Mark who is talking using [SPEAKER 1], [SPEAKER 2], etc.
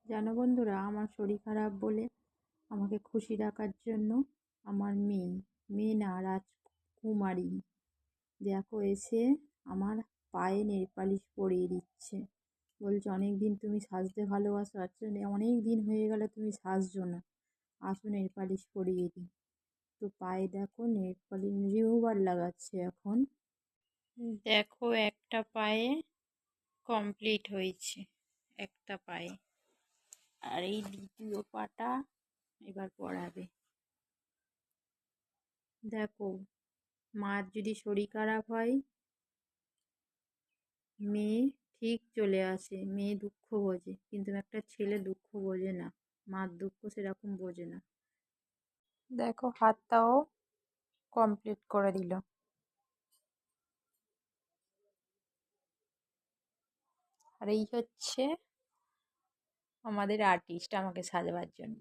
[SPEAKER 1] জানো বন্ধুরা, আমার শরীর খারাপ বলে আমাকে খুশি রাখার জন্য আমার মেয়ে, মেয়ে না রাজকুমারী, দেখো এসে আমার পায়ে নেল পালিশ পরিয়ে দিচ্ছে। বলছে অনেক দিন তুমি সাজতে ভালোবাসো, আচ্ছা অনেক দিন হয়ে গেল তুমি সাজছো না, আসো নেল পালিশ পরিয়ে দিই। তো পায়ে দেখো নেল পালিশ রিমুভার লাগাচ্ছে এখন। দেখো একটা পায়ে কমপ্লিট হয়েছে, একটা পায়ে, আর এই দ্বিতীয় পাটা এবার পড়াবে। দেখো, মার যদি শরীর খারাপ হয়, মেয়ে ঠিক চলে আসে, মেয়ে দুঃখ বোঝে, কিন্তু একটা ছেলে দুঃখ বোঝে না, মার দুঃখ সেরকম বোঝে না। দেখো হাতটাও কমপ্লিট করে দিল। আর এই হচ্ছে আমাদের আর্টিস্ট আমাকে সাজাবার জন্য।